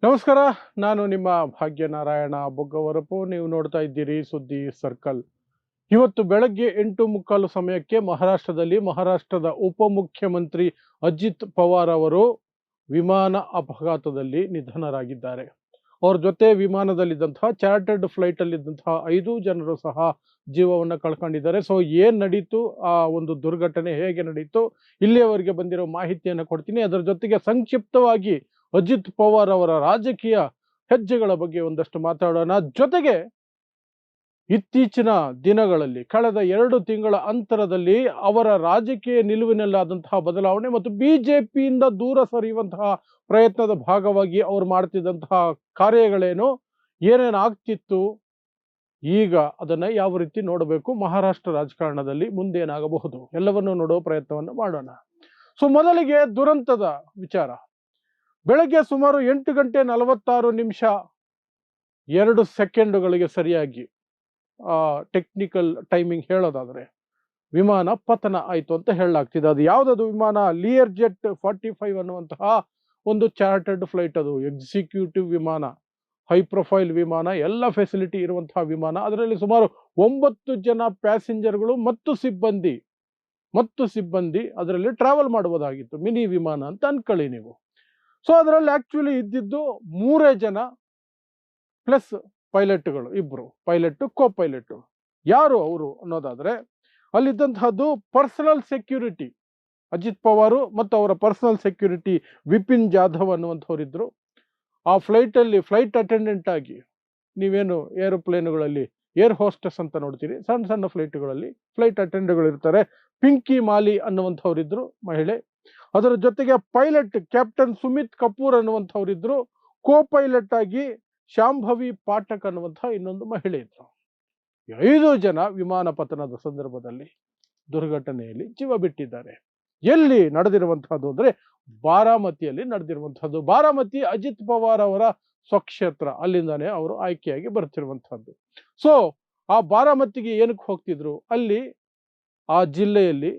ನಮಸ್ಕಾರ. ನಾನು ನಿಮ್ಮ ಭಾಗ್ಯನಾರಾಯಣ ಬೊಗ್ಗವರಪು. ನೀವು ನೋಡ್ತಾ ಇದ್ದೀರಿ ಸುದ್ದಿ ಸರ್ಕಲ್. ಇವತ್ತು ಬೆಳಗ್ಗೆ 8:45 ಸಮಯಕ್ಕೆ ಮಹಾರಾಷ್ಟ್ರದ ಉಪಮುಖ್ಯಮಂತ್ರಿ ಅಜಿತ್ ಪವಾರ್ ಅವರು ವಿಮಾನ ಅಪಘಾತದಲ್ಲಿ ನಿಧನರಾಗಿದ್ದಾರೆ. ಅವ್ರ ಜೊತೆ ವಿಮಾನದಲ್ಲಿದ್ದಂತಹ ಚಾರ್ಟರ್ಡ್ ಫ್ಲೈಟ್ ಅಲ್ಲಿದ್ದಂತಹ 5 ಜನರು ಸಹ ಜೀವವನ್ನು ಕಳ್ಕೊಂಡಿದ್ದಾರೆ. ಸೊ ಏನ್ ನಡೀತು, ಆ ಒಂದು ದುರ್ಘಟನೆ ಹೇಗೆ ನಡೀತು, ಇಲ್ಲಿಯವರೆಗೆ ಬಂದಿರೋ ಮಾಹಿತಿಯನ್ನು ಕೊಡ್ತೀನಿ. ಅದರ ಜೊತೆಗೆ ಸಂಕ್ಷಿಪ್ತವಾಗಿ ಅಜಿತ್ ಪವಾರ್ ಅವರ ರಾಜಕೀಯ ಹೆಜ್ಜೆಗಳ ಬಗ್ಗೆ ಒಂದಷ್ಟು ಮಾತಾಡೋಣ. ಜೊತೆಗೆ ಇತ್ತೀಚಿನ ದಿನಗಳಲ್ಲಿ ಕಳೆದ 2 ತಿಂಗಳ ಅಂತರದಲ್ಲಿ ಅವರ ರಾಜಕೀಯ ನಿಲುವಿನಲ್ಲಾದಂತಹ ಬದಲಾವಣೆ ಮತ್ತು ಬಿಜೆಪಿಯಿಂದ ದೂರ ಸರಿಯುವಂತಹ ಪ್ರಯತ್ನದ ಭಾಗವಾಗಿ ಅವರು ಮಾಡ್ತಿದ್ದಂತಹ ಕಾರ್ಯಗಳೇನು, ಏನೇನು ಆಗ್ತಿತ್ತು, ಈಗ ಅದನ್ನ ಯಾವ ರೀತಿ ನೋಡಬೇಕು, ಮಹಾರಾಷ್ಟ್ರ ರಾಜಕಾರಣದಲ್ಲಿ ಮುಂದೇನಾಗಬಹುದು ಎಲ್ಲವನ್ನೂ ನೋಡುವ ಪ್ರಯತ್ನವನ್ನು ಮಾಡೋಣ. ಸೊ ಮೊದಲಿಗೆ ದುರಂತದ ವಿಚಾರ. ಬೆಳಗ್ಗೆ ಸುಮಾರು 8:46 2 ಸೆಕೆಂಡುಗಳಿಗೆ ಸರಿಯಾಗಿ ಟೆಕ್ನಿಕಲ್ ಟೈಮಿಂಗ್ ಹೇಳೋದಾದ್ರೆ ವಿಮಾನ ಪತನ ಆಯಿತು ಅಂತ ಹೇಳಲಾಗ್ತಿದೆ. ಅದು ಯಾವುದದು ವಿಮಾನ? ಲಿಯರ್ ಜೆಟ್ 45 ಅನ್ನುವಂತಹ ಒಂದು ಚಾರ್ಟರ್ಡ್ ಫ್ಲೈಟ್. ಅದು ಎಕ್ಸಿಕ್ಯೂಟಿವ್ ವಿಮಾನ, ಹೈ ಪ್ರೊಫೈಲ್ ವಿಮಾನ, ಎಲ್ಲ ಫೆಸಿಲಿಟಿ ಇರುವಂತಹ ವಿಮಾನ. ಅದರಲ್ಲಿ ಸುಮಾರು 9 ಜನ ಪ್ಯಾಸೆಂಜರ್ಗಳು ಮತ್ತು ಸಿಬ್ಬಂದಿ ಅದರಲ್ಲಿ ಟ್ರಾವೆಲ್ ಮಾಡಬಹುದಾಗಿತ್ತು. ಮಿನಿ ವಿಮಾನ ಅಂತ ಅನ್ಕೊಳ್ಳಿ ನೀವು. ಸೊ ಅದರಲ್ಲಿ ಆಕ್ಚುಲಿ ಇದ್ದಿದ್ದು 3 ಜನ ಪ್ಲಸ್ ಪೈಲಟ್ಗಳು, 2 ಪೈಲಟ್, ಕೋ ಪೈಲಟ್. ಯಾರು ಅವರು ಅನ್ನೋದಾದ್ರೆ ಅಲ್ಲಿದ್ದಂತಹದ್ದು ಪರ್ಸನಲ್ ಸೆಕ್ಯೂರಿಟಿ ಅಜಿತ್ ಪವಾರ್ ಮತ್ತು ಅವರ ಪರ್ಸನಲ್ ಸೆಕ್ಯೂರಿಟಿ ವಿಪಿನ್ ಜಾಧವ್ ಅನ್ನುವಂಥವರಿದ್ರು. ಆ ಫ್ಲೈಟಲ್ಲಿ ಫ್ಲೈಟ್ ಅಟೆಂಡೆಂಟ್ ಆಗಿ, ನೀವೇನು ಏರೋಪ್ಲೇನ್ಗಳಲ್ಲಿ ಏರ್ ಹೋಸ್ಟೆಸ್ ಅಂತ ನೋಡ್ತೀರಿ, ಸಣ್ಣ ಸಣ್ಣ ಫ್ಲೈಟ್ಗಳಲ್ಲಿ ಫ್ಲೈಟ್ ಅಟೆಂಡೆಂಟ್ಗಳು ಇರ್ತಾರೆ, ಪಿಂಕಿ ಮಾಲಿ ಅನ್ನುವಂಥವರಿದ್ರು, ಮಹಿಳೆ. ಅದರ ಜೊತೆಗೆ ಪೈಲಟ್ ಕ್ಯಾಪ್ಟನ್ ಸುಮಿತ್ ಕಪೂರ್ ಅನ್ನುವಂಥವರಿದ್ರು. ಕೋ ಪೈಲಟ್ ಆಗಿ ಶಾಂಭವಿ ಪಾಠಕ್ ಅನ್ನುವಂತಹ ಇನ್ನೊಂದು ಮಹಿಳೆ ಇದ್ರು. 5 ಜನ ವಿಮಾನ ಪತನದ ಸಂದರ್ಭದಲ್ಲಿ ದುರ್ಘಟನೆಯಲ್ಲಿ ಜೀವ ಬಿಟ್ಟಿದ್ದಾರೆ. ಎಲ್ಲಿ ನಡೆದಿರುವಂತಹದ್ದು ಅಂದ್ರೆ ಬಾರಾಮತಿಯಲ್ಲಿ ನಡೆದಿರುವಂತಹದ್ದು. ಬಾರಾಮತಿ ಅಜಿತ್ ಪವಾರ್ ಅವರ ಸ್ವಕ್ಷೇತ್ರ, ಅಲ್ಲಿಂದಾನೇ ಅವರು ಆಯ್ಕೆಯಾಗಿ ಬರ್ತಿರುವಂತಹದ್ದು. ಸೊ ಆ ಬಾರಾಮತಿಗೆ ಏನಕ್ಕೆ ಹೋಗ್ತಿದ್ರು? ಅಲ್ಲಿ ಆ ಜಿಲ್ಲೆಯಲ್ಲಿ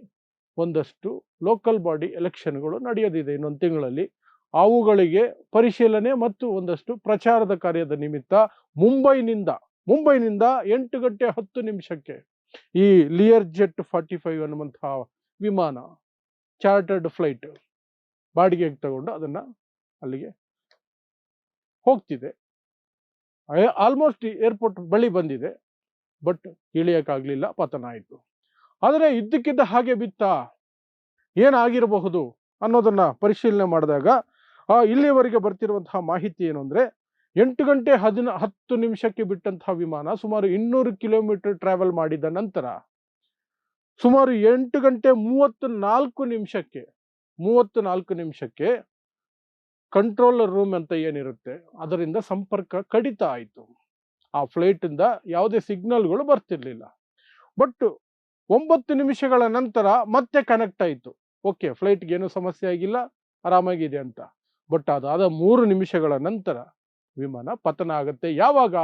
ಒಂದಷ್ಟು ಲೋಕಲ್ ಬಾಡಿ ಎಲೆಕ್ಷನ್ಗಳು ನಡೆಯೋದಿದೆ ಇನ್ನೊಂದು ತಿಂಗಳಲ್ಲಿ. ಅವುಗಳಿಗೆ ಪರಿಶೀಲನೆ ಮತ್ತು ಒಂದಷ್ಟು ಪ್ರಚಾರದ ಕಾರ್ಯದ ನಿಮಿತ್ತ ಮುಂಬೈನಿಂದ 8:10 ಈ ಲಿಯರ್ ಜೆಟ್ 45 ಅನ್ನುವಂತಹ ವಿಮಾನ ಚಾರ್ಟರ್ಡ್ ಫ್ಲೈಟ್ ಬಾಡಿಗೆಗೆ ತಗೊಂಡು ಅದನ್ನ ಅಲ್ಲಿಗೆ ಹೋಗ್ತಿದೆ. ಆಲ್ಮೋಸ್ಟ್ ಏರ್ಪೋರ್ಟ್ ಬಳಿ ಬಂದಿದೆ, ಬಟ್ ಇಳಿಯಕ್ಕಾಗ್ಲಿಲ್ಲ, ಪತನ ಆಯಿತು. ಆದರೆ ಇದ್ದಕ್ಕಿದ್ದ ಹಾಗೆ ಬಿತ್ತ, ಏನಾಗಿರಬಹುದು ಅನ್ನೋದನ್ನ ಪರಿಶೀಲನೆ ಮಾಡಿದಾಗ ಇಲ್ಲಿಯವರೆಗೆ ಬರ್ತಿರುವಂತಹ ಮಾಹಿತಿ ಏನು ಅಂದ್ರೆ 8:10 ಬಿಟ್ಟಂತಹ ವಿಮಾನ ಸುಮಾರು 200 ಕಿಲೋಮೀಟರ್ ಟ್ರಾವೆಲ್ ಮಾಡಿದ ನಂತರ ಸುಮಾರು 8:34 ಕಂಟ್ರೋಲರ್ ರೂಮ್ ಅಂತ ಏನಿರುತ್ತೆ ಅದರಿಂದ ಸಂಪರ್ಕ ಕಡಿತ ಆಯಿತು. ಆ ಫ್ಲೈಟ್ ಇಂದ ಯಾವುದೇ ಸಿಗ್ನಲ್ಗಳು ಬರ್ತಿರ್ಲಿಲ್ಲ. ಬಟ್ 9 ನಿಮಿಷಗಳ ನಂತರ ಮತ್ತೆ ಕನೆಕ್ಟ್ ಆಯಿತು. ಓಕೆ, ಫ್ಲೈಟ್ಗೆ ಏನು ಸಮಸ್ಯೆ ಆಗಿಲ್ಲ, ಆರಾಮಾಗಿದೆ ಅಂತ. ಬಟ್ ಅದಾದ 3 ನಿಮಿಷಗಳ ನಂತರ ವಿಮಾನ ಪತನ ಆಗುತ್ತೆ. ಯಾವಾಗ?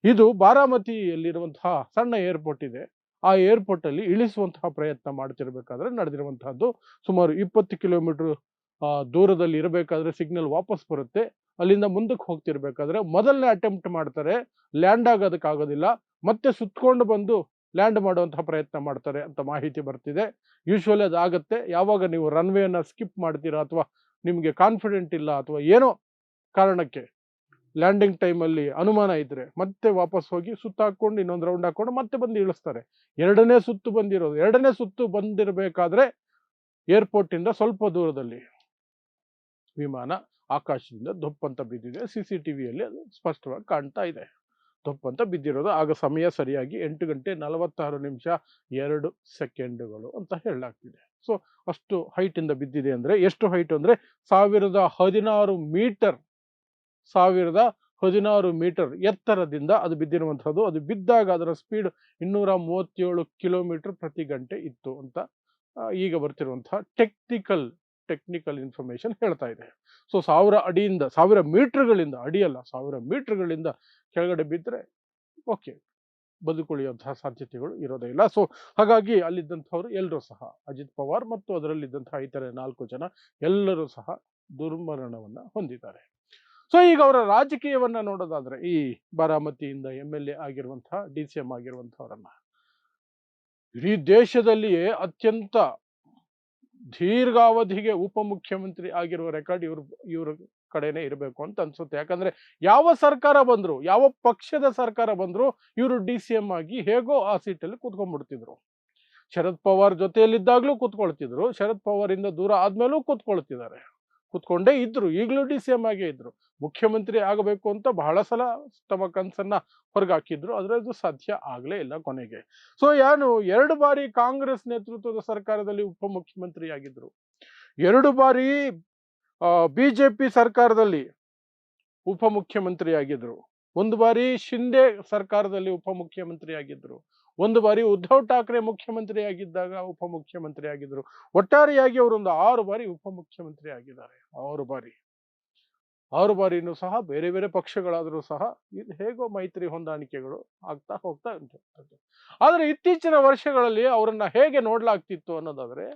ಇದು ಬಾರಾಮತಿಯಲ್ಲಿರುವಂತಹ ಸಣ್ಣ ಏರ್ಪೋರ್ಟ್ ಇದೆ, ಆ ಏರ್ಪೋರ್ಟ್ ಅಲ್ಲಿ ಇಳಿಸುವಂತಹ ಪ್ರಯತ್ನ ಮಾಡ್ತಿರ್ಬೇಕಾದ್ರೆ ನಡೆದಿರುವಂತಹದ್ದು. ಸುಮಾರು 20 ಕಿಲೋಮೀಟರ್ ದೂರದಲ್ಲಿ ಇರಬೇಕಾದ್ರೆ ಸಿಗ್ನಲ್ ವಾಪಸ್ ಬರುತ್ತೆ. ಅಲ್ಲಿಂದ ಮುಂದಕ್ಕೆ ಹೋಗ್ತಿರ್ಬೇಕಾದ್ರೆ ಮೊದಲನೇ ಅಟೆಂಪ್ಟ್ ಮಾಡ್ತಾರೆ, ಲ್ಯಾಂಡ್ ಆಗೋದಕ್ಕಾಗೋದಿಲ್ಲ, ಮತ್ತೆ ಸುತ್ಕೊಂಡು ಬಂದು ಲ್ಯಾಂಡ್ ಮಾಡುವಂತಹ ಪ್ರಯತ್ನ ಮಾಡ್ತಾರೆ ಅಂತ ಮಾಹಿತಿ ಬರ್ತಿದೆ. ಯೂಶುವಲಿ ಅದಾಗತ್ತೆ ಯಾವಾಗ ನೀವು ರನ್ವೇನ ಸ್ಕಿಪ್ ಮಾಡ್ತೀರಾ, ಅಥವಾ ನಿಮಗೆ ಕಾನ್ಫಿಡೆಂಟ್ ಇಲ್ಲ, ಅಥವಾ ಏನೋ ಕಾರಣಕ್ಕೆ ಲ್ಯಾಂಡಿಂಗ್ ಟೈಮಲ್ಲಿ ಅನುಮಾನ ಇದ್ರೆ ಮತ್ತೆ ವಾಪಸ್ ಹೋಗಿ ಸುತ್ತಾಕೊಂಡು ಇನ್ನೊಂದು ರೌಂಡ್ ಹಾಕೊಂಡು ಮತ್ತೆ ಬಂದು ಇಳಿಸ್ತಾರೆ. ಎರಡನೇ ಸುತ್ತು ಬಂದಿರಬೇಕಾದ್ರೆ ಏರ್ಪೋರ್ಟ್ ಇಂದ ಸ್ವಲ್ಪ ದೂರದಲ್ಲಿ ವಿಮಾನ ಆಕಾಶದಿಂದ ದೊಪ್ಪಂತ ಬಿದ್ದಿದೆ. CCTVಯಲ್ಲಿ ಅದು ಸ್ಪಷ್ಟವಾಗಿ ಕಾಣ್ತಾ ಇದೆ. ದೊಪ್ಪಂತ ಬಿದ್ದಿರೋದು. ಆಗ ಸಮಯ ಸರಿಯಾಗಿ 8:46 ಅಂತ ಹೇಳಲಾಗ್ತಿದೆ. ಸೊ ಅಷ್ಟು ಹೈಟ್ ಇಂದ ಬಿದ್ದಿದೆ. ಅಂದ್ರೆ ಎಷ್ಟು ಹೈಟ್ ಅಂದ್ರೆ 1016 ಮೀಟರ್ ಎತ್ತರದಿಂದ ಅದು ಬಿದ್ದಿರುವಂತಹದ್ದು. ಅದು ಬಿದ್ದಾಗ ಅದರ ಸ್ಪೀಡ್ 237 ಕಿಲೋಮೀಟರ್ ಪ್ರತಿ ಗಂಟೆ ಇತ್ತು ಅಂತ ಈಗ ಬರ್ತಿರುವಂತಹ ಟೆಕ್ನಿಕಲ್ ಇನ್ಫಾರ್ಮೇಶನ್ ಹೇಳ್ತಾ ಇದೆ. ಸೊ 1000 ಮೀಟರ್ಗಳಿಂದ, ಅಡಿಯಲ್ಲ 1000 ಮೀಟರ್ಗಳಿಂದ ಕೆಳಗಡೆ ಬಿದ್ದರೆ ಓಕೆ, ಬದುಕುಳಿಯುವಂತಹ ಸಾಧ್ಯತೆಗಳು ಇರೋದೇ ಇಲ್ಲ. ಸೊ ಹಾಗಾಗಿ ಅಲ್ಲಿದ್ದಂಥವ್ರು ಎಲ್ಲರೂ ಸಹ, ಅಜಿತ್ ಪವಾರ್ ಮತ್ತು ಅದರಲ್ಲಿದ್ದಂತಹ ಇತರೆ 4 ಜನ ಎಲ್ಲರೂ ಸಹ ದುರ್ಮರಣವನ್ನ ಹೊಂದಿದ್ದಾರೆ. ಸೊ ಈಗ ಅವರ ರಾಜಕೀಯವನ್ನ ನೋಡೋದಾದ್ರೆ ಈ ಬಾರಾಮತಿಯಿಂದ MLA ಆಗಿರುವಂತಹ DCM ಆಗಿರುವಂತಹವರನ್ನ ಇಡೀ ದೇಶದಲ್ಲಿಯೇ ಅತ್ಯಂತ ದೀರ್ಘಾವಧಿಗೆ ಉಪಮುಖ್ಯಮಂತ್ರಿ ಆಗಿರುವ ರೆಕಾರ್ಡ್ ಇವ್ರ ಕಡೆನೆ ಇರಬೇಕು ಅಂತ ಅನ್ಸುತ್ತೆ. ಯಾಕಂದ್ರೆ ಯಾವ ಸರ್ಕಾರ ಬಂದ್ರು, ಯಾವ ಪಕ್ಷದ ಸರ್ಕಾರ ಬಂದ್ರು ಇವರು DCM ಆಗಿ ಹೇಗೋ ಆ ಸೀಟಲ್ಲಿ ಕೂತ್ಕೊಂಡ್ಬಿಡ್ತಿದ್ರು. ಶರದ್ ಪವಾರ್ ಜೊತೆಯಲ್ಲಿದ್ದಾಗ್ಲೂ ಕೂತ್ಕೊಳ್ತಿದ್ರು, ಶರದ್ ಪವಾರ್ ಇಂದ ದೂರ ಆದ್ಮೇಲೂ ಕೂತ್ಕೊಳ್ತಿದ್ದಾರೆ, ಕೂತ್ಕೊಂಡೇ ಇದ್ರು, ಈಗಲೂ DCM ಆಗೇ ಇದ್ರು. ಮುಖ್ಯಮಂತ್ರಿ ಆಗಬೇಕು ಅಂತ ಬಹಳ ಸಲ ತಮ್ಮ ಕನಸನ್ನ ಹೊರಗಾಕಿದ್ರು, ಆದ್ರೆ ಅದು ಸಾಧ್ಯ ಆಗ್ಲೇ ಇಲ್ಲ ಕೊನೆಗೆ. ಸೊ ಏನು 2 ಬಾರಿ ಕಾಂಗ್ರೆಸ್ ನೇತೃತ್ವದ ಸರ್ಕಾರದಲ್ಲಿ ಉಪಮುಖ್ಯಮಂತ್ರಿ ಆಗಿದ್ರು, 2 ಬಾರಿ ಬಿಜೆಪಿ ಸರ್ಕಾರದಲ್ಲಿ ಉಪಮುಖ್ಯಮಂತ್ರಿ ಆಗಿದ್ರು, 1 ಬಾರಿ ಶಿಂದೆ ಸರ್ಕಾರದಲ್ಲಿ ಉಪಮುಖ್ಯಮಂತ್ರಿ ಆಗಿದ್ರು, 1 ಬಾರಿ ಉದ್ಧವ್ ಠಾಕ್ರೆ ಮುಖ್ಯಮಂತ್ರಿ ಆಗಿದ್ದಾಗ ಉಪಮುಖ್ಯಮಂತ್ರಿ ಆಗಿದ್ರು. ಒಟ್ಟಾರೆಯಾಗಿ ಅವರೊಂದು 6 ಬಾರಿ ಉಪಮುಖ್ಯಮಂತ್ರಿ ಆಗಿದ್ದಾರೆ. 6 ಬಾರಿನೂ ಸಹ ಬೇರೆ ಬೇರೆ ಪಕ್ಷಗಳಾದರೂ ಸಹ ಇದು ಹೇಗೋ ಮೈತ್ರಿ ಹೊಂದಾಣಿಕೆಗಳು ಆಗ್ತಾ ಹೋಗ್ತಾ ಉಂಟು. ಆದ್ರೆ ಇತ್ತೀಚಿನ ವರ್ಷಗಳಲ್ಲಿ ಅವರನ್ನ ಹೇಗೆ ನೋಡ್ಲಾಗ್ತಿತ್ತು ಅನ್ನೋದಾದ್ರೆ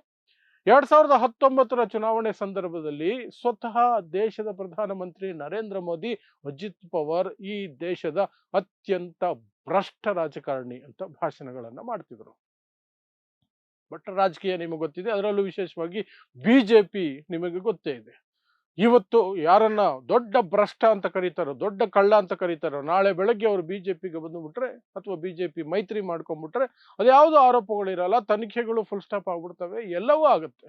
2019 ಚುನಾವಣೆ ಸಂದರ್ಭದಲ್ಲಿ ಸ್ವತಃ ದೇಶದ ಪ್ರಧಾನಮಂತ್ರಿ ನರೇಂದ್ರ ಮೋದಿ ಅಜಿತ್ ಪವಾರ್ ಈ ದೇಶದ ಅತ್ಯಂತ ಭ್ರಷ್ಟ ರಾಜಕಾರಣಿ ಅಂತ ಭಾಷಣಗಳನ್ನ ಮಾಡ್ತಿದ್ರು. ಬಟ್ ರಾಜಕೀಯ ನಿಮಗೆ ಗೊತ್ತಿದೆ, ಅದರಲ್ಲೂ ವಿಶೇಷವಾಗಿ ಬಿಜೆಪಿ ನಿಮಗೆ ಗೊತ್ತೇ ಇದೆ. ಇವತ್ತು ಯಾರನ್ನ ದೊಡ್ಡ ಭ್ರಷ್ಟ ಅಂತ ಕರೀತಾರೋ, ದೊಡ್ಡ ಕಳ್ಳ ಅಂತ ಕರೀತಾರೋ, ನಾಳೆ ಬೆಳಗ್ಗೆ ಅವರು ಬಿಜೆಪಿಗೆ ಬಂದುಬಿಟ್ರೆ ಅಥವಾ ಬಿಜೆಪಿ ಮೈತ್ರಿ ಮಾಡ್ಕೊಂಡ್ಬಿಟ್ರೆ ಅದ್ಯಾವುದೋ ಆರೋಪಗಳಿರಲ್ಲ, ತನಿಖೆಗಳು ಫುಲ್ ಸ್ಟಾಪ್ ಆಗ್ಬಿಡ್ತವೆ, ಎಲ್ಲವೂ ಆಗುತ್ತೆ.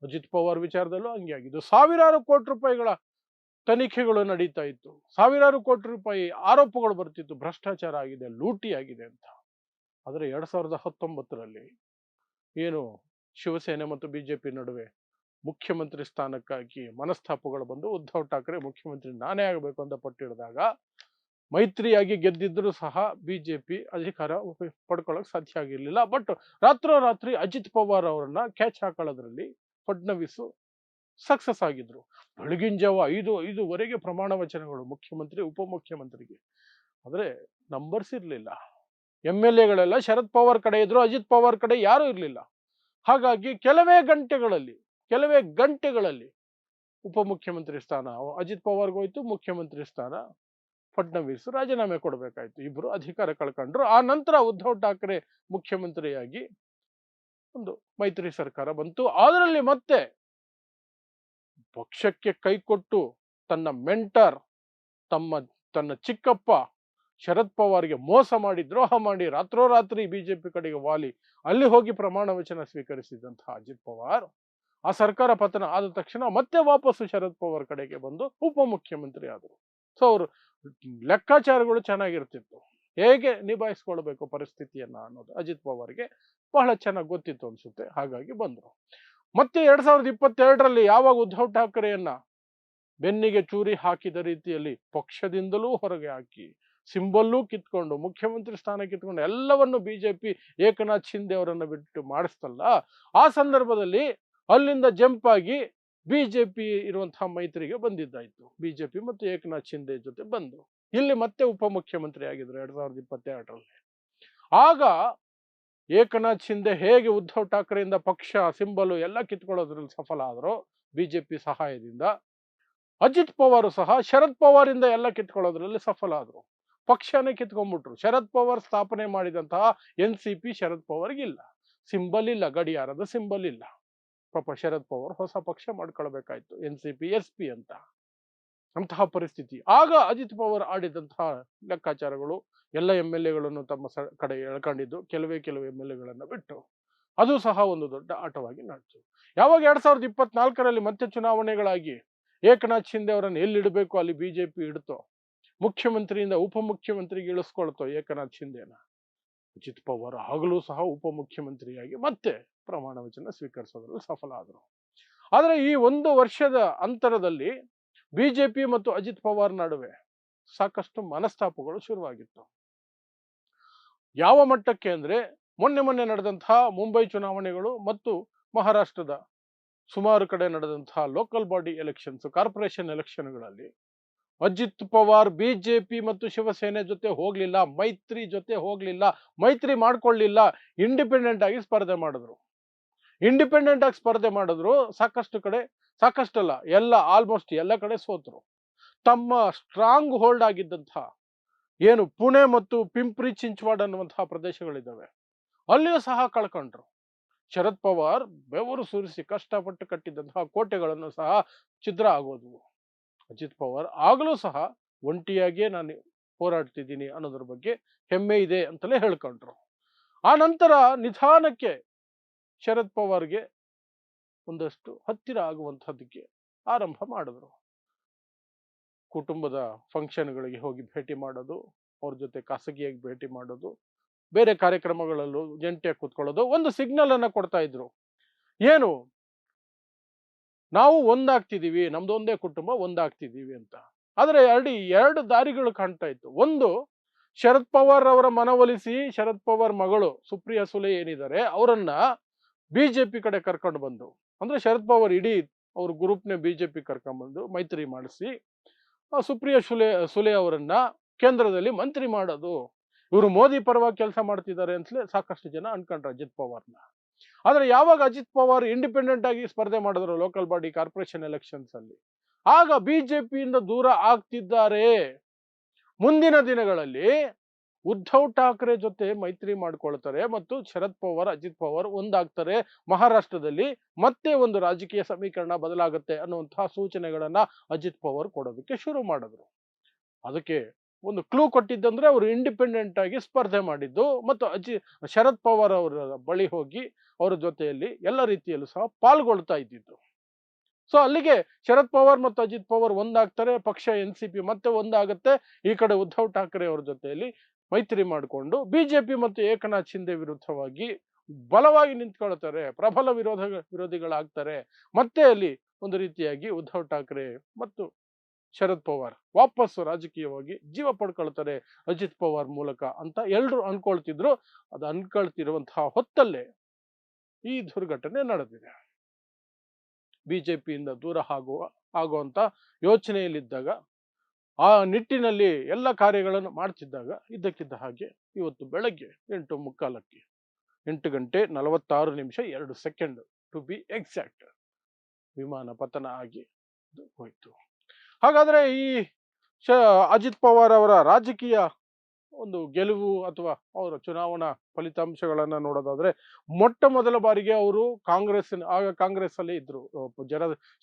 ಅಜಿತ್ ಪವಾರ್ ವಿಚಾರದಲ್ಲೂ ಹಂಗೆ ಆಗಿದ್ದು. ಸಾವಿರಾರು ಕೋಟಿ ರೂಪಾಯಿಗಳ ತನಿಖೆಗಳು ನಡೀತಾ ಇತ್ತು, ಸಾವಿರಾರು ಕೋಟಿ ರೂಪಾಯಿ ಆರೋಪಗಳು ಬರ್ತಿತ್ತು, ಭ್ರಷ್ಟಾಚಾರ ಆಗಿದೆ, ಲೂಟಿ ಆಗಿದೆ ಅಂತ. ಆದ್ರೆ 2019 ಏನು ಶಿವಸೇನೆ ಮತ್ತು ಬಿಜೆಪಿ ನಡುವೆ ಮುಖ್ಯಮಂತ್ರಿ ಸ್ಥಾನಕ್ಕಾಗಿ ಮನಸ್ತಾಪಗಳು ಬಂದು ಉದ್ಧವ್ ಠಾಕ್ರೆ ಮುಖ್ಯಮಂತ್ರಿ ನಾನೇ ಆಗಬೇಕು ಅಂತ ಪಟ್ಟಿಡಿದಾಗ ಮೈತ್ರಿಯಾಗಿ ಗೆದ್ದಿದ್ರು ಸಹ ಬಿಜೆಪಿ ಅಧಿಕಾರ ಪಡ್ಕೊಳ್ಳೋಕೆ ಸಾಧ್ಯ ಆಗಿರ್ಲಿಲ್ಲ. ಬಟ್ ರಾತ್ರೋರಾತ್ರಿ ಅಜಿತ್ ಪವಾರ್ ಅವರನ್ನ ಕ್ಯಾಚ್ ಹಾಕೊಳ್ಳೋದ್ರಲ್ಲಿ ಫಡ್ನವೀಸ್ ಸಕ್ಸಸ್ ಆಗಿದ್ರು. ಬೆಳಗಿನ ಜಾವ 5:05ವರೆಗೆ ಪ್ರಮಾಣ ವಚನಗಳು ಮುಖ್ಯಮಂತ್ರಿ ಉಪಮುಖ್ಯಮಂತ್ರಿಗೆ. ಆದ್ರೆ ನಂಬರ್ಸ್ ಇರ್ಲಿಲ್ಲ, MLAಗಳೆಲ್ಲ ಶರದ್ ಪವಾರ್ ಕಡೆ ಇದ್ರು, ಅಜಿತ್ ಪವಾರ್ ಕಡೆ ಯಾರು ಇರ್ಲಿಲ್ಲ. ಹಾಗಾಗಿ ಕೆಲವೇ ಗಂಟೆಗಳಲ್ಲಿ ಉಪಮುಖ್ಯಮಂತ್ರಿ ಸ್ಥಾನ ಅಜಿತ್ ಪವಾರ್ಗೆ ಹೋಯ್ತು, ಮುಖ್ಯಮಂತ್ರಿ ಸ್ಥಾನ ಫಡ್ನವೀಸ್ ರಾಜೀನಾಮೆ ಕೊಡಬೇಕಾಯ್ತು, ಇಬ್ರು ಅಧಿಕಾರ ಕಳ್ಕೊಂಡ್ರು. ಆ ನಂತರ ಉದ್ಧವ್ ಠಾಕ್ರೆ ಮುಖ್ಯಮಂತ್ರಿಯಾಗಿ ಒಂದು ಮೈತ್ರಿ ಸರ್ಕಾರ ಬಂತು. ಅದರಲ್ಲಿ ಮತ್ತೆ ಪಕ್ಷಕ್ಕೆ ಕೈ ಕೊಟ್ಟು ತನ್ನ ಮೆಂಟರ್ ತನ್ನ ಚಿಕ್ಕಪ್ಪ ಶರದ್ ಪವಾರ್ಗೆ ಮೋಸ ಮಾಡಿ, ದ್ರೋಹ ಮಾಡಿ, ರಾತ್ರೋರಾತ್ರಿ ಬಿಜೆಪಿ ಕಡೆಗೆ ವಾಲಿ ಅಲ್ಲಿ ಹೋಗಿ ಪ್ರಮಾಣ ವಚನ ಸ್ವೀಕರಿಸಿದಂತಹ ಅಜಿತ್ ಪವಾರ್ ಆ ಸರ್ಕಾರ ಪತನ ಆದ ತಕ್ಷಣ ಮತ್ತೆ ವಾಪಸ್ಸು ಶರದ್ ಪವಾರ್ ಕಡೆಗೆ ಬಂದು ಉಪಮುಖ್ಯಮಂತ್ರಿ ಆದರು. ಸೊ ಅವರು ಲೆಕ್ಕಾಚಾರಗಳು ಚೆನ್ನಾಗಿರ್ತಿತ್ತು, ಹೇಗೆ ನಿಭಾಯಿಸ್ಕೊಳ್ಬೇಕು ಪರಿಸ್ಥಿತಿಯನ್ನ ಅನ್ನೋದು ಅಜಿತ್ ಪವಾರ್ಗೆ ಬಹಳ ಚೆನ್ನಾಗಿ ಗೊತ್ತಿತ್ತು ಅನ್ಸುತ್ತೆ. ಹಾಗಾಗಿ ಬಂದ್ರು. ಮತ್ತೆ 2022 ಯಾವಾಗ ಉದ್ಧವ್ ಠಾಕ್ರೆಯನ್ನ ಬೆನ್ನಿಗೆ ಚೂರಿ ಹಾಕಿದ ರೀತಿಯಲ್ಲಿ ಪಕ್ಷದಿಂದಲೂ ಹೊರಗೆ ಹಾಕಿ, ಸಿಂಬಲ್ಲೂ ಕಿತ್ಕೊಂಡು, ಮುಖ್ಯಮಂತ್ರಿ ಸ್ಥಾನ ಕಿತ್ಕೊಂಡು ಎಲ್ಲವನ್ನು ಬಿಜೆಪಿ ಏಕನಾಥ್ ಶಿಂದೆ ಅವರನ್ನ ಬಿಟ್ಟು ಮಾಡಿಸ್ತಲ್ಲ, ಆ ಸಂದರ್ಭದಲ್ಲಿ ಅಲ್ಲಿಂದ ಜಂಪ್ ಆಗಿ ಬಿಜೆಪಿ ಇರುವಂತಹ ಮೈತ್ರಿಗೆ ಬಂದಿದ್ದಾಯ್ತು. ಬಿಜೆಪಿ ಮತ್ತು ಏಕನಾಥ್ ಶಿಂದೆ ಜೊತೆ ಬಂದ್ರು, ಇಲ್ಲಿ ಮತ್ತೆ ಉಪಮುಖ್ಯಮಂತ್ರಿ ಆಗಿದ್ರು 2022. ಆಗ ಏಕನಾಥ್ ಶಿಂದೆ ಹೇಗೆ ಉದ್ಧವ್ ಠಾಕ್ರೆಯಿಂದ ಪಕ್ಷ ಸಿಂಬಲು ಎಲ್ಲ ಕಿತ್ಕೊಳ್ಳೋದ್ರಲ್ಲಿ ಸಫಲ ಆದ್ರು ಬಿಜೆಪಿ ಸಹಾಯದಿಂದ, ಅಜಿತ್ ಪವಾರ್ ಸಹ ಶರದ್ ಪವಾರ್ ಇಂದ ಎಲ್ಲ ಕಿತ್ಕೊಳ್ಳೋದ್ರಲ್ಲಿ ಸಫಲ ಆದ್ರು, ಪಕ್ಷನೇ ಕಿತ್ಕೊಂಡ್ಬಿಟ್ರು. ಶರದ್ ಪವಾರ್ ಸ್ಥಾಪನೆ ಮಾಡಿದಂತಹ NCP ಶರದ್ ಪವಾರ್ಗಿಲ್ಲ, ಸಿಂಬಲ್ ಇಲ್ಲ, ಗಡಿಯಾರದ ಸಿಂಬಲ್ ಇಲ್ಲ. ಪಾಪ ಶರದ್ ಪವಾರ್ ಹೊಸ ಪಕ್ಷ ಮಾಡ್ಕೊಳ್ಬೇಕಾಯ್ತು, NCP SP ಅಂತ. ಅಂತಹ ಪರಿಸ್ಥಿತಿ. ಆಗ ಅಜಿತ್ ಪವಾರ್ ಆಡಿದಂತಹ ಲೆಕ್ಕಾಚಾರಗಳು ಎಲ್ಲ MLAಗಳನ್ನು ತಮ್ಮ ಕಡೆ ಎಳ್ಕೊಂಡಿದ್ದು, ಕೆಲವೇ MLAಗಳನ್ನ ಬಿಟ್ಟು ಅದು ಸಹ ಒಂದು ದೊಡ್ಡ ಆಟವಾಗಿ ನಡೆಯಿತು. ಯಾವಾಗ 2024 ಮತ್ತೆ ಚುನಾವಣೆಗಳಾಗಿ ಏಕನಾಥ್ ಶಿಂದೆ ಅವರನ್ನು ಎಲ್ಲಿಡಬೇಕು ಅಲ್ಲಿ ಬಿಜೆಪಿ ಇಡ್ತೋ, ಮುಖ್ಯಮಂತ್ರಿಯಿಂದ ಉಪಮುಖ್ಯಮಂತ್ರಿಗೆ ಇಳಿಸ್ಕೊಳ್ತೋ ಏಕನಾಥ್ ಶಿಂದೆನ, ಅಜಿತ್ ಪವಾರ್ ಆಗಲೂ ಸಹ ಉಪಮುಖ್ಯಮಂತ್ರಿಯಾಗಿ ಮತ್ತೆ ಪ್ರಮಾಣ ವಚನ ಸ್ವೀಕರಿಸೋದ್ರಲ್ಲಿ ಸಫಲ ಆದರು. ಆದರೆ ಈ 1 ವರ್ಷದ ಅಂತರದಲ್ಲಿ ಬಿಜೆಪಿ ಮತ್ತು ಅಜಿತ್ ಪವಾರ್ ನಡುವೆ ಸಾಕಷ್ಟು ಮನಸ್ತಾಪಗಳು ಶುರುವಾಗಿತ್ತು. ಯಾವ ಮಟ್ಟಕ್ಕೆ ಅಂದ್ರೆ ಮೊನ್ನೆ ನಡೆದಂತಹ ಮುಂಬೈ ಚುನಾವಣೆಗಳು ಮತ್ತು ಮಹಾರಾಷ್ಟ್ರದ ಸುಮಾರು ಕಡೆ ನಡೆದಂತಹ ಲೋಕಲ್ ಬಾಡಿ ಎಲೆಕ್ಷನ್ಸ್, ಕಾರ್ಪೊರೇಷನ್ ಎಲೆಕ್ಷನ್ಗಳಲ್ಲಿ ಅಜಿತ್ ಪವಾರ್ ಬಿಜೆಪಿ ಮತ್ತು ಶಿವಸೇನೆ ಜೊತೆ ಹೋಗ್ಲಿಲ್ಲ, ಮೈತ್ರಿ ಜೊತೆ ಹೋಗ್ಲಿಲ್ಲ, ಮೈತ್ರಿ ಮಾಡ್ಕೊಳ್ಳಿಲ್ಲ, ಇಂಡಿಪೆಂಡೆಂಟ್ ಆಗಿ ಸ್ಪರ್ಧೆ ಮಾಡಿದ್ರು. ಸಾಕಷ್ಟು ಕಡೆ, ಸಾಕಷ್ಟಲ್ಲ, ಆಲ್ಮೋಸ್ಟ್ ಎಲ್ಲ ಕಡೆ ಸೋತರು. ತಮ್ಮ ಸ್ಟ್ರಾಂಗ್ ಹೋಲ್ಡ್ ಆಗಿದ್ದಂತಹ ಏನು ಪುಣೆ ಮತ್ತು ಪಿಂಪ್ರಿ ಚಿಂಚವಾಡ್ ಅನ್ನುವಂತಹ ಪ್ರದೇಶಗಳಿದ್ದಾವೆ, ಅಲ್ಲಿಯೂ ಸಹ ಕಳ್ಕೊಂಡ್ರು. ಶರದ್ ಪವಾರ್ ಬೆವರು ಸುರಿಸಿ ಕಷ್ಟಪಟ್ಟು ಕಟ್ಟಿದ್ದಂತಹ ಕೋಟೆಗಳನ್ನು ಸಹ ಛಿದ್ರ ಆಗೋದ್ವು. ಅಜಿತ್ ಪವಾರ್ ಆಗಲೂ ಸಹ ಒಂಟಿಯಾಗಿಯೇ ನಾನು ಹೋರಾಡ್ತಿದ್ದೀನಿ ಅನ್ನೋದ್ರ ಬಗ್ಗೆ ಹೆಮ್ಮೆ ಇದೆ ಅಂತಲೇ ಹೇಳ್ಕೊಂಡ್ರು. ಆ ನಂತರ ನಿಧಾನಕ್ಕೆ ಶರದ್ ಪವಾರ್ಗೆ ಒಂದಷ್ಟು ಹತ್ತಿರ ಆಗುವಂತಹದ್ದಕ್ಕೆ ಆರಂಭ ಮಾಡಿದ್ರು. ಕುಟುಂಬದ ಫಂಕ್ಷನ್ಗಳಿಗೆ ಹೋಗಿ ಭೇಟಿ ಮಾಡೋದು, ಅವ್ರ ಜೊತೆ ಖಾಸಗಿಯಾಗಿ ಭೇಟಿ ಮಾಡೋದು, ಬೇರೆ ಕಾರ್ಯಕ್ರಮಗಳಲ್ಲೂ ಜಂಟಿಯಾಗಿ ಕೂತ್ಕೊಳ್ಳೋದು, ಒಂದು ಸಿಗ್ನಲ್ ಅನ್ನ ಕೊಡ್ತಾ ಇದ್ರು. ಏನು, ನಾವು ಒಂದಾಗ್ತಿದೀವಿ, ನಮ್ದು ಒಂದೇ ಕುಟುಂಬ, ಒಂದಾಗ್ತಿದೀವಿ ಅಂತ. ಆದ್ರೆ ಎರಡು ದಾರಿಗಳು ಕಾಣ್ತಾ ಇತ್ತು. ಒಂದು, ಶರದ್ ಪವಾರ್ ಅವರ ಮನವೊಲಿಸಿ ಶರದ್ ಪವಾರ್ ಮಗಳು ಸುಪ್ರಿಯಾ ಸುಲೆ ಏನಿದ್ದಾರೆ ಅವರನ್ನ ಬಿಜೆಪಿ ಕಡೆ ಕರ್ಕೊಂಡು ಬಂದು, ಅಂದ್ರೆ ಶರದ್ ಪವಾರ್ ಇಡೀ ಅವ್ರ ಗ್ರೂಪ್ನ ಬಿಜೆಪಿ ಕರ್ಕೊಂಡ್ಬಂದು ಮೈತ್ರಿ ಮಾಡಿಸಿ ಸುಪ್ರಿಯಾ ಸುಲೆ ಅವರನ್ನ ಕೇಂದ್ರದಲ್ಲಿ ಮಂತ್ರಿ ಮಾಡೋದು. ಇವರು ಮೋದಿ ಪರವಾಗಿ ಕೆಲಸ ಮಾಡ್ತಿದ್ದಾರೆ ಅಂತಲೇ ಸಾಕಷ್ಟು ಜನ ಅನ್ಕೊಂಡ್ರು ಅಜಿತ್ ಪವಾರ್ನ. ಆದ್ರೆ ಯಾವಾಗ ಅಜಿತ್ ಪವಾರ್ ಇಂಡಿಪೆಂಡೆಂಟ್ ಆಗಿ ಸ್ಪರ್ಧೆ ಮಾಡಿದ್ರು ಲೋಕಲ್ ಬಾಡಿ ಕಾರ್ಪೊರೇಷನ್ ಎಲೆಕ್ಷನ್ಸ್ ಅಲ್ಲಿ, ಆಗ ಬಿಜೆಪಿಯಿಂದ ದೂರ ಆಗ್ತಿದ್ದಾರೆ. ಮುಂದಿನ ದಿನಗಳಲ್ಲಿ ಉದ್ಧವ್ ಠಾಕ್ರೆ ಜೊತೆ ಮೈತ್ರಿ ಮಾಡ್ಕೊಳ್ತಾರೆ ಮತ್ತು ಶರದ್ ಪವಾರ್ ಅಜಿತ್ ಪವಾರ್ ಒಂದಾಗ್ತಾರೆ. ಮಹಾರಾಷ್ಟ್ರದಲ್ಲಿ ಮತ್ತೆ ಒಂದು ರಾಜಕೀಯ ಸಮೀಕರಣ ಬದಲಾಗುತ್ತೆ ಅನ್ನುವಂತಹ ಸೂಚನೆಗಳನ್ನ ಅಜಿತ್ ಪವಾರ್ ಕೊಡೋದಕ್ಕೆ ಶುರು ಮಾಡಿದ್ರು. ಅದಕ್ಕೆ ಒಂದು ಕ್ಲೂ ಕೊಟ್ಟಿದ್ದಂದ್ರೆ ಅವರು ಇಂಡಿಪೆಂಡೆಂಟ್ ಆಗಿ ಸ್ಪರ್ಧೆ ಮಾಡಿದ್ದು ಮತ್ತು ಶರದ್ ಪವಾರ್ ಅವರ ಬಳಿ ಹೋಗಿ ಅವರ ಜೊತೆಯಲ್ಲಿ ಎಲ್ಲ ರೀತಿಯಲ್ಲೂ ಸಹ ಪಾಲ್ಗೊಳ್ತಾ ಇದ್ದಿದ್ದು. ಸೊ ಅಲ್ಲಿಗೆ ಶರದ್ ಪವಾರ್ ಮತ್ತು ಅಜಿತ್ ಪವಾರ್ ಒಂದಾಗ್ತಾರೆ. ಪಕ್ಷ NCP ಮತ್ತೆ ಒಂದಾಗುತ್ತೆ. ಈ ಕಡೆ ಉದ್ಧವ್ ಠಾಕ್ರೆ ಅವರ ಜೊತೆಯಲ್ಲಿ ಮೈತ್ರಿ ಮಾಡಿಕೊಂಡು ಬಿಜೆಪಿ ಮತ್ತು ಏಕನಾಥ್ ಶಿಂದೆ ವಿರುದ್ಧವಾಗಿ ಬಲವಾಗಿ ನಿಂತ್ಕೊಳ್ತಾರೆ, ಪ್ರಬಲ ವಿರೋಧಿಗಳಾಗ್ತಾರೆ. ಮತ್ತೆ ಅಲ್ಲಿ ಒಂದು ರೀತಿಯಾಗಿ ಉದ್ಧವ್ ಠಾಕ್ರೆ ಮತ್ತು ಶರದ್ ಪವಾರ್ ವಾಪಸ್ ರಾಜಕೀಯವಾಗಿ ಜೀವ ಪಡ್ಕೊಳ್ತಾರೆ ಅಜಿತ್ ಪವಾರ್ ಮೂಲಕ ಅಂತ ಎಲ್ರು ಅನ್ಕೊಳ್ತಿದ್ರು. ಅದು ಅನ್ಕೊಳ್ತಿರುವಂತಹ ಹೊತ್ತಲ್ಲೇ ಈ ದುರ್ಘಟನೆ ನಡೆದಿದೆ. ಬಿಜೆಪಿಯಿಂದ ದೂರ ಆಗುವಂತ ಯೋಚನೆಯಲ್ಲಿದ್ದಾಗ, ಆ ನಿಟ್ಟಿನಲ್ಲಿ ಎಲ್ಲ ಕಾರ್ಯಗಳನ್ನು ಮಾಡ್ತಿದ್ದಾಗ ಇದ್ದಕ್ಕಿದ್ದ ಹಾಗೆ ಇವತ್ತು ಬೆಳಗ್ಗೆ 8:45 8:46 ಟು ಬಿ ಎಕ್ಸಾಕ್ಟ್ ವಿಮಾನ ಪತನ ಆಗಿ ಹೋಯ್ತು. ಹಾಗಾದ್ರೆ ಈ ಅಜಿತ್ ಪವಾರ್ ಅವರ ರಾಜಕೀಯ ಒಂದು ಗೆಲುವು ಅಥವಾ ಅವರ ಚುನಾವಣಾ ಫಲಿತಾಂಶಗಳನ್ನ ನೋಡೋದಾದ್ರೆ, ಮೊಟ್ಟ ಮೊದಲ ಬಾರಿಗೆ ಅವರು ಕಾಂಗ್ರೆಸ್ ಅಲ್ಲೇ ಇದ್ರು.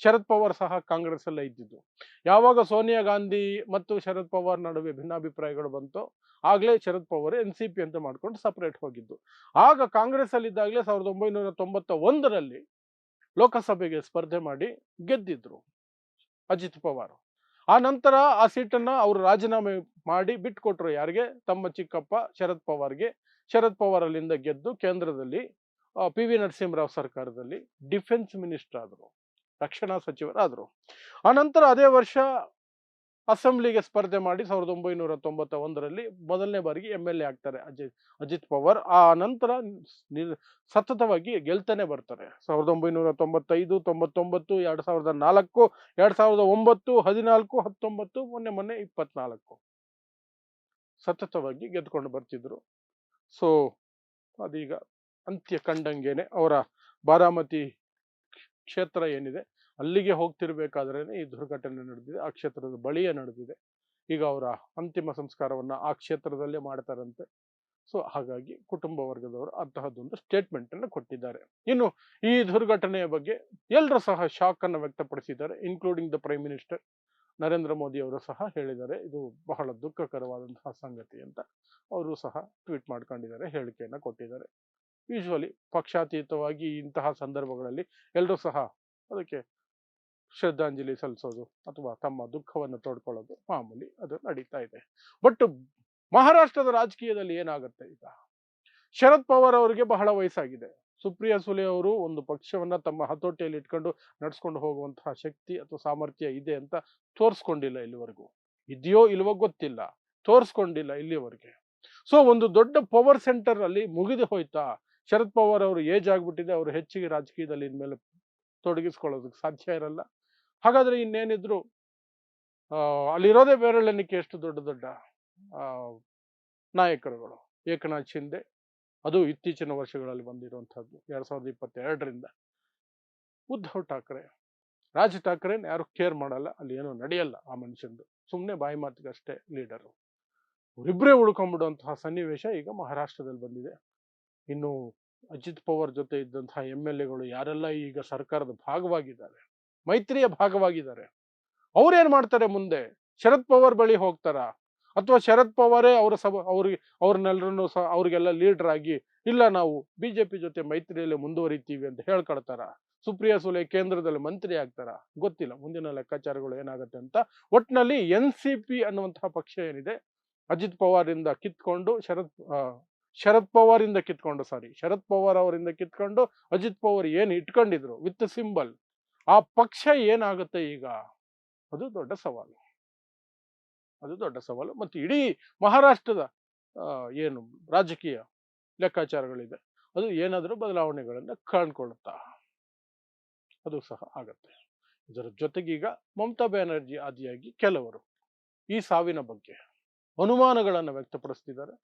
ಶರದ್ ಪವಾರ್ ಸಹ ಕಾಂಗ್ರೆಸ್ ಅಲ್ಲೇ ಇದ್ದಿದ್ದು. ಯಾವಾಗ ಸೋನಿಯಾ ಗಾಂಧಿ ಮತ್ತು ಶರದ್ ಪವಾರ್ ನಡುವೆ ಭಿನ್ನಾಭಿಪ್ರಾಯಗಳು ಬಂತು, ಆಗ್ಲೇ ಶರದ್ ಪವಾರ್ NCP ಅಂತ ಮಾಡ್ಕೊಂಡು ಸಪರೇಟ್ ಹೋಗಿದ್ದು. ಆಗ ಕಾಂಗ್ರೆಸ್ ಅಲ್ಲಿ ಇದ್ದಾಗಲೇ 1991ರಲ್ಲಿ ಲೋಕಸಭೆಗೆ ಸ್ಪರ್ಧೆ ಮಾಡಿ ಗೆದ್ದಿದ್ರು ಅಜಿತ್ ಪವಾರ್. ಆ ನಂತರ ಆ ಸೀಟನ್ನ ಅವರು ರಾಜೀನಾಮೆ ಮಾಡಿ ಬಿಟ್ಕೊಟ್ರು. ಯಾರಿಗೆ? ತಮ್ಮ ಚಿಕ್ಕಪ್ಪ ಶರದ್ ಪವಾರ್ಗೆ. ಶರದ್ ಪವಾರ್ ಅಲ್ಲಿಂದ ಗೆದ್ದು ಕೇಂದ್ರದಲ್ಲಿ PV ನರಸಿಂಹರಾವ್ ಸರ್ಕಾರದಲ್ಲಿ ಡಿಫೆನ್ಸ್ ಮಿನಿಸ್ಟರ್ ಆದರು, ರಕ್ಷಣಾ ಸಚಿವರಾದರು. ಆ ನಂತರ ಅದೇ ವರ್ಷ ಅಸೆಂಬ್ಲಿಗೆ ಸ್ಪರ್ಧೆ ಮಾಡಿ 1991ರಲ್ಲಿ ಮೊದಲನೇ ಬಾರಿಗೆ MLA ಆಗ್ತಾರೆ ಅಜಿತ್ ಪವಾರ್. ಆ ನಂತರ ಸತತವಾಗಿ ಗೆಲ್ತಾನೆ ಬರ್ತಾರೆ. 1995, 99, 2004, 2009, 14, 19, ಮೊನ್ನೆ 24 ಸತತವಾಗಿ ಗೆದ್ಕೊಂಡು ಬರ್ತಿದ್ರು. ಸೊ ಅದೀಗ ಅಂತ್ಯ ಕಂಡಂಗೇನೆ. ಅವರ ಬಾರಾಮತಿ ಕ್ಷೇತ್ರ ಏನಿದೆ ಅಲ್ಲಿಗೆ ಹೋಗ್ತಿರ್ಬೇಕಾದ್ರೇನೆ ಈ ದುರ್ಘಟನೆ ನಡೆದಿದೆ. ಆ ಕ್ಷೇತ್ರದ ಬಳಿಯೇ ನಡೆದಿದೆ. ಈಗ ಅವರ ಅಂತಿಮ ಸಂಸ್ಕಾರವನ್ನ ಆ ಕ್ಷೇತ್ರದಲ್ಲೇ ಮಾಡ್ತಾರಂತೆ. ಸೊ ಹಾಗಾಗಿ ಕುಟುಂಬ ವರ್ಗದವರು ಅಂತಹದ್ದೊಂದು ಸ್ಟೇಟ್ಮೆಂಟ್ ಅನ್ನು ಕೊಟ್ಟಿದ್ದಾರೆ. ಇನ್ನು ಈ ದುರ್ಘಟನೆಯ ಬಗ್ಗೆ ಎಲ್ಲರೂ ಸಹ ಶಾಕ್ ಅನ್ನು ವ್ಯಕ್ತಪಡಿಸಿದ್ದಾರೆ, including the prime minister Narendra Modi ಅವರು ಸಹ ಹೇಳಿದ್ದಾರೆ ಇದು ಬಹಳ ದುಃಖಕರವಾದಂತಹ ಸಂಗತಿ ಅಂತ. ಅವರು ಸಹ ಟ್ವೀಟ್ ಮಾಡ್ಕೊಂಡಿದ್ದಾರೆ, ಹೇಳಿಕೆಯನ್ನ ಕೊಟ್ಟಿದ್ದಾರೆ. ಯೂಶುವಲಿ ಪಕ್ಷಾತೀತವಾಗಿ ಇಂತಹ ಸಂದರ್ಭಗಳಲ್ಲಿ ಎಲ್ಲರೂ ಸಹ ಅದಕ್ಕೆ ಶ್ರದ್ಧಾಂಜಲಿ ಸಲ್ಲಿಸೋದು ಅಥವಾ ತಮ್ಮ ದುಃಖವನ್ನು ತೋಡ್ಕೊಳ್ಳೋದು ಮಾಮೂಲಿ, ಅದು ನಡೀತಾ ಇದೆ. ಬಟ್ ಮಹಾರಾಷ್ಟ್ರದ ರಾಜಕೀಯದಲ್ಲಿ ಏನಾಗುತ್ತೆ ಈಗ? ಶರದ್ ಪವಾರ್ ಅವರಿಗೆ ಬಹಳ ವಯಸ್ಸಾಗಿದೆ. ಸುಪ್ರಿಯಾ ಸುಲೆ ಅವರು ಒಂದು ಪಕ್ಷವನ್ನ ತಮ್ಮ ಹತೋಟಿಯಲ್ಲಿ ಇಟ್ಕೊಂಡು ನಡ್ಸ್ಕೊಂಡು ಹೋಗುವಂತಹ ಶಕ್ತಿ ಅಥವಾ ಸಾಮರ್ಥ್ಯ ಇದೆ ಅಂತ ತೋರಿಸ್ಕೊಂಡಿಲ್ಲ ಇಲ್ಲಿವರೆಗೂ. ಇದೆಯೋ ಇಲ್ವೋ ಗೊತ್ತಿಲ್ಲ, ತೋರಿಸ್ಕೊಂಡಿಲ್ಲ ಇಲ್ಲಿವರೆಗೆ. ಸೊ ಒಂದು ದೊಡ್ಡ ಪವರ್ ಸೆಂಟರ್ ಅಲ್ಲಿ ಮುಗಿದು ಹೋಯ್ತಾ? ಶರದ್ ಪವಾರ್ ಅವರು ಏಜ್ ಆಗ್ಬಿಟ್ಟಿದೆ, ಅವರು ಹೆಚ್ಚಿಗೆ ರಾಜಕೀಯದಲ್ಲಿ ಇನ್ಮೇಲೆ ತೊಡಗಿಸ್ಕೊಳ್ಳೋದಕ್ಕೆ ಸಾಧ್ಯ ಇರಲ್ಲ. ಹಾಗಾದ್ರೆ ಇನ್ನೇನಿದ್ರು ಅಲ್ಲಿರೋದೇ ಬೇರೆಳೆಣಿಕೆ ಎಷ್ಟು ದೊಡ್ಡ ದೊಡ್ಡ ನಾಯಕರುಗಳು. ಏಕನಾಥ್ ಶಿಂದೆ, ಅದು ಇತ್ತೀಚಿನ ವರ್ಷಗಳಲ್ಲಿ ಬಂದಿರುವಂತಹದ್ದು 2022ರಿಂದ. ಉದ್ಧವ್ ಠಾಕ್ರೆ, ರಾಜ್ ಠಾಕ್ರೆನ್ ಯಾರು ಕೇರ್ ಮಾಡಲ್ಲ, ಅಲ್ಲಿ ಏನೋ ನಡೆಯಲ್ಲ ಆ ಮನುಷ್ಯಂದು, ಸುಮ್ಮನೆ ಬಾಯಿ ಮಾತಿಗಷ್ಟೇ ಲೀಡರು. ಅವರಿಬ್ಬರೇ ಉಳ್ಕೊಂಡ್ಬಿಡುವಂತಹ ಸನ್ನಿವೇಶ ಈಗ ಮಹಾರಾಷ್ಟ್ರದಲ್ಲಿ ಬಂದಿದೆ. ಇನ್ನು ಅಜಿತ್ ಪವಾರ್ ಜೊತೆ ಇದ್ದಂತಹ MLA ಗಳು ಯಾರೆಲ್ಲ ಈಗ ಸರ್ಕಾರದ ಭಾಗವಾಗಿದ್ದಾರೆ, ಮೈತ್ರಿಯ ಭಾಗವಾಗಿದ್ದಾರೆ, ಅವ್ರೇನ್ ಮಾಡ್ತಾರೆ ಮುಂದೆ? ಶರದ್ ಪವಾರ್ ಬಳಿ ಹೋಗ್ತಾರ, ಅಥವಾ ಶರದ್ ಪವಾರೇ ಅವ್ರನ್ನೆಲ್ಲರನ್ನು ಸಹ ಅವ್ರಿಗೆಲ್ಲ ಲೀಡರ್ ಆಗಿ ಇಲ್ಲ ನಾವು ಬಿಜೆಪಿ ಜೊತೆ ಮೈತ್ರಿಯಲ್ಲಿ ಮುಂದುವರಿತೀವಿ ಅಂತ ಹೇಳ್ಕೊಳ್ತಾರ? ಸುಪ್ರಿಯಾ ಸುಲೆ ಕೇಂದ್ರದಲ್ಲಿ ಮಂತ್ರಿ ಆಗ್ತಾರ? ಗೊತ್ತಿಲ್ಲ, ಮುಂದಿನ ಲೆಕ್ಕಾಚಾರಗಳು ಏನಾಗುತ್ತೆ ಅಂತ. ಒಟ್ನಲ್ಲಿ NCP ಅನ್ನುವಂತಹ ಪಕ್ಷ ಏನಿದೆ, ಅಜಿತ್ ಪವಾರ್ ಇಂದ ಕಿತ್ಕೊಂಡು ಶರದ್ ಪವಾರ್ ಅವರಿಂದ ಕಿತ್ಕೊಂಡು ಅಜಿತ್ ಪವಾರ್ ಏನ್ ಇಟ್ಕೊಂಡಿದ್ರು ವಿತ್ ಸಿಂಬಲ್, ಆ ಪಕ್ಷ ಏನಾಗುತ್ತೆ ಈಗ? ಅದು ದೊಡ್ಡ ಸವಾಲು, ಅದು ದೊಡ್ಡ ಸವಾಲು. ಮತ್ತು ಇಡೀ ಮಹಾರಾಷ್ಟ್ರದ ಏನು ರಾಜಕೀಯ ಲೆಕ್ಕಾಚಾರಗಳಿದೆ, ಅದು ಏನಾದರೂ ಬದಲಾವಣೆಗಳನ್ನ ಕಾಣ್ಕೊಳ್ಳುತ್ತಾ, ಅದು ಸಹ ಆಗತ್ತೆ. ಇದರ ಜೊತೆಗೀಗ ಮಮತಾ ಬ್ಯಾನರ್ಜಿ ಆದಿಯಾಗಿ ಕೆಲವರು ಈ ಸಾವಿನ ಬಗ್ಗೆ ಅನುಮಾನಗಳನ್ನು ವ್ಯಕ್ತಪಡಿಸ್ತಿದ್ದಾರೆ.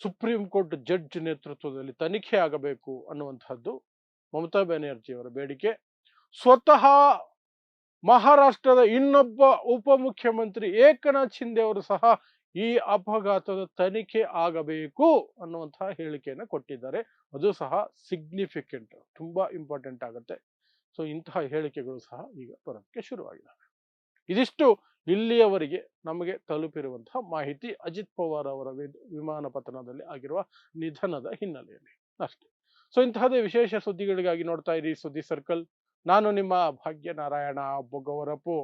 ಸುಪ್ರೀಂ ಕೋರ್ಟ್ ಜಡ್ಜ್ ನೇತೃತ್ವದಲ್ಲಿ ತನಿಖೆ ಆಗಬೇಕು ಅನ್ನುವಂತಹದ್ದು ಮಮತಾ ಬ್ಯಾನರ್ಜಿ ಅವರ ಬೇಡಿಕೆ. ಸ್ವತಃ ಮಹಾರಾಷ್ಟ್ರದ ಇನ್ನೊಬ್ಬ ಉಪಮುಖ್ಯಮಂತ್ರಿ ಏಕನಾಥ್ ಶಿಂದೆ ಅವರು ಸಹ ಈ ಅಪಘಾತದ ತನಿಖೆ ಆಗಬೇಕು ಅನ್ನುವಂತಹ ಹೇಳಿಕೆಯನ್ನು ಕೊಟ್ಟಿದ್ದಾರೆ. ಅದು ಸಹ ಸಿಗ್ನಿಫಿಕೆಂಟ್, ತುಂಬಾ ಇಂಪಾರ್ಟೆಂಟ್ ಆಗುತ್ತೆ. ಸೊ ಇಂತಹ ಹೇಳಿಕೆಗಳು ಸಹ ಈಗ ಬರೋಕ್ಕೆ ಶುರುವಾಗಿದೆ. ಇದಿಷ್ಟು ಇಲ್ಲಿಯವರೆಗೆ ನಮಗೆ ತಲುಪಿರುವಂತಹ ಮಾಹಿತಿ ಅಜಿತ್ ಪವಾರ್ ಅವರ ವಿಮಾನ ಪತನದಲ್ಲಿ ಆಗಿರುವ ನಿಧನದ ಹಿನ್ನೆಲೆಯಲ್ಲಿ ಅಷ್ಟೇ. ಸೊ ಇಂತಹದೇ ವಿಶೇಷ ಸುದ್ದಿಗಳಿಗಾಗಿ ನೋಡ್ತಾ ಇರಿ ಸುದ್ದಿ ಸರ್ಕಲ್. ನಾನು ನಿಮ್ಮ ಭಾಗ್ಯನಾರಾಯಣ ಬೊಗವರಪು.